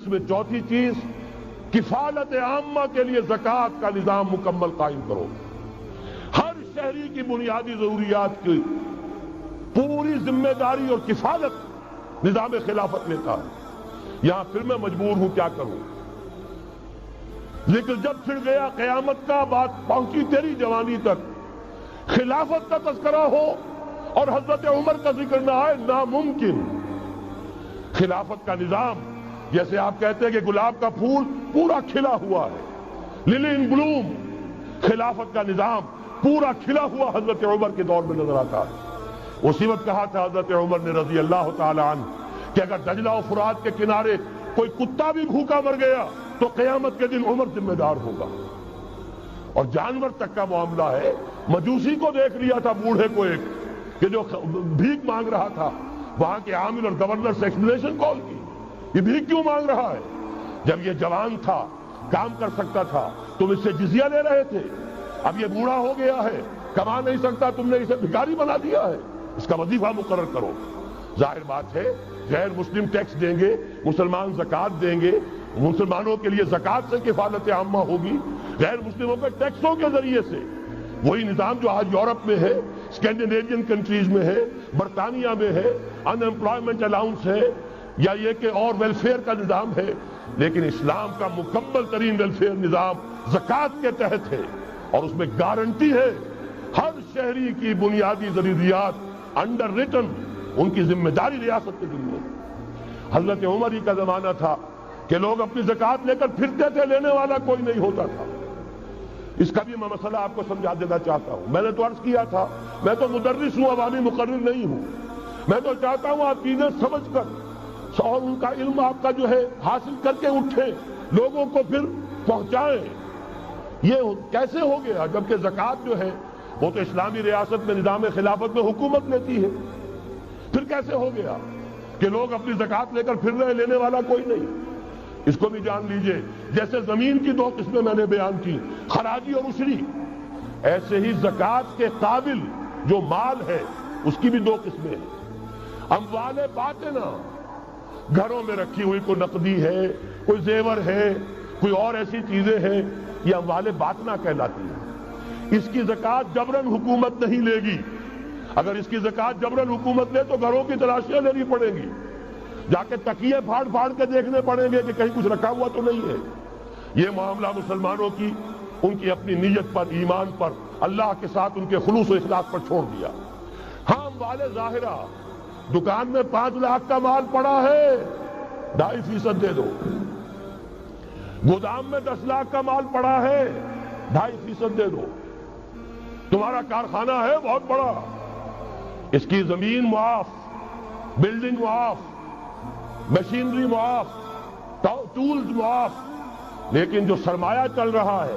اس میں چوتھی چیز کفالت عامہ کے لیے زکوٰۃ کا نظام مکمل قائم کرو. ہر شہری کی بنیادی ضروریات کی پوری ذمہ داری اور کفالت نظام خلافت لیتا ہے. یہاں پھر میں مجبور ہوں کیا کروں. ذکر جب پھر گیا قیامت کا، بات پہنچی تیری جوانی تک، خلافت کا تذکرہ ہو اور حضرت عمر کا ذکر نہ آئے، ناممکن. خلافت کا نظام جیسے آپ کہتے ہیں کہ گلاب کا پھول پورا کھلا ہوا ہے، للی ان بلوم، خلافت کا نظام پورا کھلا ہوا حضرت عمر کے دور میں نظر آتا ہے. اسی وقت کہا تھا حضرت عمر نے رضی اللہ تعالی عنہ کہ اگر دجلہ و فرات کے کنارے کوئی کتا بھی بھوکا مر گیا تو قیامت کے دن عمر ذمہ دار ہوگا. اور جانور تک کا معاملہ ہے. مجوسی کو دیکھ لیا تھا بوڑھے کو ایک کہ جو بھیک مانگ رہا تھا، وہاں کے عامل اور گورنر سے ایکسپلینیشن کال کی، یہ بھیک کیوں مانگ رہا ہے؟ جب یہ جوان تھا، کام کر سکتا تھا، تم اس سے جزیہ لے رہے تھے. اب یہ بوڑھا ہو گیا ہے، کما نہیں سکتا، تم نے اسے بھکاری بنا دیا ہے، اس کا وظیفہ مقرر کرو. ظاہر بات ہے غیر مسلم ٹیکس دیں گے، مسلمان زکوٰۃ دیں گے، مسلمانوں کے لیے زکوٰۃ سے کفالت عامہ ہوگی. غیر مسلموں کے ٹیکسوں کے ذریعے سے وہی نظام جو آج یورپ میں ہے، اسکینڈینیوین کنٹریز میں ہے، برطانیہ میں ہے، ان امپلائمنٹ الاؤنس ہے، یا یہ کہ اور ویلفیئر کا نظام ہے. لیکن اسلام کا مکمل ترین ویلفیئر نظام زکوٰۃ کے تحت ہے، اور اس میں گارنٹی ہے ہر شہری کی بنیادی ضروریات انڈر ریٹن، ان کی ذمہ داری ریاست کے ذمہ. حضرت عمر ہی کا زمانہ تھا کہ لوگ اپنی زکوٰۃ لے کر پھرتے تھے، لینے والا کوئی نہیں ہوتا تھا. اس کا بھی میں مسئلہ آپ کو سمجھا دینا چاہتا ہوں. میں نے تو عرض کیا تھا میں تو مدرس ہوں، عوامی مقرر نہیں ہوں. میں تو چاہتا ہوں آپ چیزیں سمجھ کر اور ان کا علم آپ کا جو ہے حاصل کر کے اٹھیں، لوگوں کو پھر پہنچائیں. یہ کیسے ہو گیا جبکہ زکوٰۃ جو ہے وہ تو اسلامی ریاست میں نظام خلافت میں حکومت لیتی ہے؟ پھر کیسے ہو گیا کہ لوگ اپنی زکوٰۃ لے کر پھر رہے، لینے والا کوئی نہیں؟ اس کو بھی جان لیجئے. جیسے زمین کی دو قسمیں میں نے بیان کی، خراجی اور عشری، ایسے ہی زکوٰۃ کے قابل جو مال ہے اس کی بھی دو قسمیں ہیں. اموال باطنہ، گھروں میں رکھی ہوئی کوئی نقدی ہے، کوئی زیور ہے، کوئی اور ایسی چیزیں ہیں، یہ اموال باطنہ کہلاتی ہیں. اس کی زکوٰۃ جبراً حکومت نہیں لے گی. اگر اس کی زکوٰۃ جبراً حکومت لے تو گھروں کی تلاشیاں لینی پڑیں گی، جا کے تکیے پھاڑ پھاڑ کے دیکھنے پڑیں گے کہ کہیں کچھ رکھا ہوا تو نہیں ہے. یہ معاملہ مسلمانوں کی ان کی اپنی نیت پر، ایمان پر، اللہ کے ساتھ ان کے خلوص و اخلاص پر چھوڑ دیا. ہاں اموال ظاہرہ، دکان میں 5 لاکھ کا مال پڑا ہے، 2.5% دے دو. گودام میں 10 لاکھ کا مال پڑا ہے، 2.5% دے دو. تمہارا کارخانہ ہے بہت بڑا، اس کی زمین معاف، بلڈنگ معاف، مشینری معاف، ٹولز معاف، لیکن جو سرمایہ چل رہا ہے،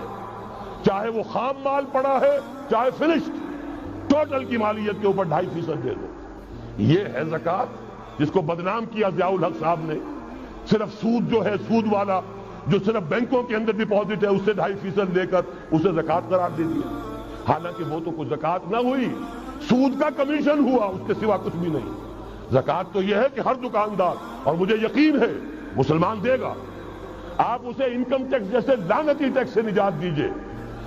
چاہے وہ خام مال پڑا ہے چاہے فنشڈ، ٹوٹل کی مالیت کے اوپر 2.5% دے دو. یہ ہے زکوٰۃ جس کو بدنام کیا ضیاء الحق صاحب نے. صرف سود جو ہے، سود والا جو صرف بینکوں کے اندر ڈپازٹ ہے، اس سے 2.5% لے کر اسے زکوٰۃ قرار دے دیا. حالانکہ وہ تو کوئی زکوٰۃ نہ ہوئی، سود کا کمیشن ہوا، اس کے سوا کچھ بھی نہیں. زکوٰۃ تو یہ ہے کہ ہر دکاندار، اور مجھے یقین ہے مسلمان دے گا. آپ اسے انکم ٹیکس جیسے لعنتی ٹیکس سے نجات دیجئے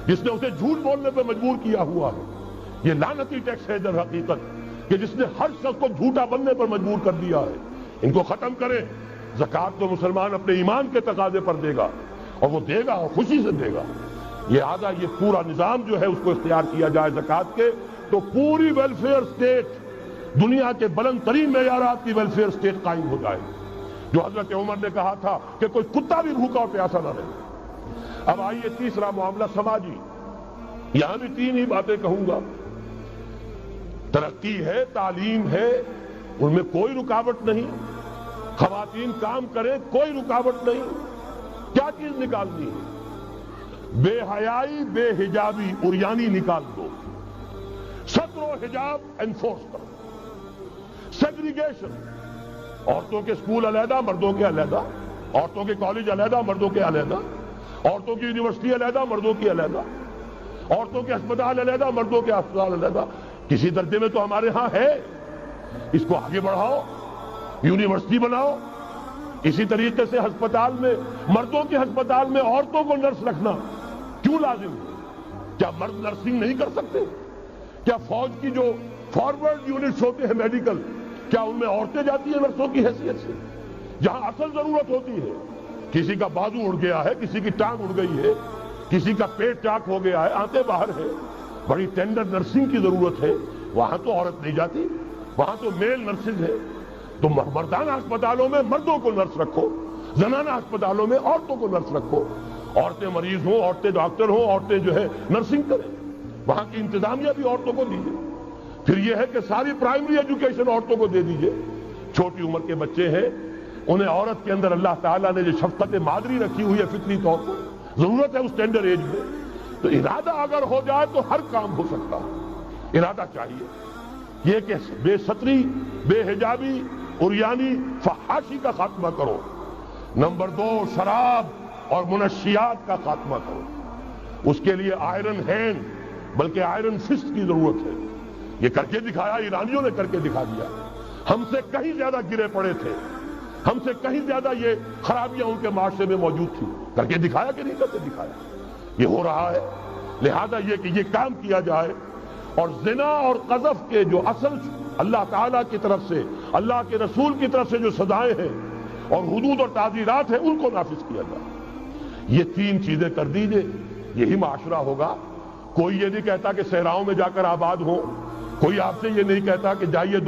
جس نے اسے جھوٹ بولنے پہ مجبور کیا ہوا ہے. یہ لعنتی ٹیکس ہے در حقیقت کہ جس نے ہر شخص کو جھوٹا بننے پر مجبور کر دیا ہے. ان کو ختم کریں. زکوٰۃ تو مسلمان اپنے ایمان کے تقاضے پر دے گا، اور وہ دے گا اور خوشی سے دے گا. یہ پورا نظام جو ہے اس کو اختیار کیا جائے زکوٰۃ کے، تو پوری ویلفیئر سٹیٹ، دنیا کے بلند ترین معیارات کی ویلفیئر سٹیٹ قائم ہو جائے. جو حضرت عمر نے کہا تھا کہ کوئی کتا بھی بھوکا اور پیاسا نہ رہے. اب آئیے تیسرا معاملہ سماجی. یہاں بھی 3 ہی باتیں کہوں گا. ترقی ہے، تعلیم ہے، ان میں کوئی رکاوٹ نہیں. خواتین کام کریں، کوئی رکاوٹ نہیں. کیا چیز نکالنی ہے؟ بے حیائی، بے حجابی، عریانی نکال دو. ستر و حجاب انفورس کرو. سیگریگیشن، عورتوں کے اسکول علیحدہ، مردوں کے علیحدہ، عورتوں کے کالج علیحدہ، مردوں کے علیحدہ، عورتوں کی یونیورسٹی علیحدہ، مردوں کی علیحدہ، عورتوں کے ہسپتال علیحدہ، مردوں کے ہسپتال علیحدہ. کسی درجے میں تو ہمارے ہاں ہے. اس کو آگے بڑھاؤ، یونیورسٹی بناؤ، اسی طریقے سے ہسپتال میں، مردوں کے ہسپتال میں عورتوں کو نرس رکھنا کیوں لازم ہے؟ کیا مرد نرسنگ نہیں کر سکتے؟ کیا فوج کی جو فارورڈ یونٹس ہوتے ہیں میڈیکل، کیا ان میں عورتیں جاتی ہیں نرسوں کی حیثیت سے؟ جہاں اصل ضرورت ہوتی ہے، کسی کا بازو اڑ گیا ہے، کسی کی ٹانگ اڑ گئی ہے، کسی کا پیٹ چاک ہو گیا ہے، آنتیں باہر ہے، بڑی ٹینڈر نرسنگ کی ضرورت ہے، وہاں تو عورت نہیں جاتی، وہاں تو میل نرسز ہے۔ تو مردانہ ہسپتالوں میں مردوں کو نرس رکھو، زنانہ ہسپتالوں میں عورتوں کو نرس رکھو، عورتیں مریض ہوں، عورتیں ڈاکٹر ہوں، عورتیں جو ہے نرسنگ کریں، وہاں کی انتظامیہ بھی عورتوں کو دیجیے۔ پھر یہ ہے کہ ساری پرائمری ایجوکیشن عورتوں کو دے دیجیے۔ چھوٹی عمر کے بچے ہیں، انہیں عورت کے اندر اللہ تعالیٰ نے جو شفقت مادری رکھی ہوئی ہے فطری طور پر، ضرورت ہے اس ٹینڈر ایج میں، تو ارادہ اگر ہو جائے تو ہر کام ہو سکتا ہے۔ ارادہ چاہیے یہ کہ بے ستری، بے حجابی، عریانی، فحاشی کا خاتمہ کرو۔ نمبر 2، شراب اور منشیات کا خاتمہ کرو۔ اس کے لیے آئرن ہینڈ بلکہ آئرن فسٹ کی ضرورت ہے۔ یہ کر کے دکھایا، ایرانیوں نے کر کے دکھا دیا۔ ہم سے کہیں زیادہ گرے پڑے تھے، ہم سے کہیں زیادہ یہ خرابیاں ان کے معاشرے میں موجود تھی، کر کے دکھایا کہ نہیں کر کے دکھایا؟ یہ ہو رہا ہے۔ لہذا یہ کہ یہ کام کیا جائے، اور زنا اور قذف کے جو اصل اللہ تعالیٰ کی طرف سے، اللہ کے رسول کی طرف سے جو سزائیں ہیں اور حدود اور تعزیرات ہیں، ان کو نافذ کیا جائے۔ یہ 3 چیزیں کر دیجئے، یہی معاشرہ ہوگا۔ کوئی یہ نہیں کہتا کہ صحراؤں میں جا کر آباد ہو، کوئی آپ سے یہ نہیں کہتا کہ جائیے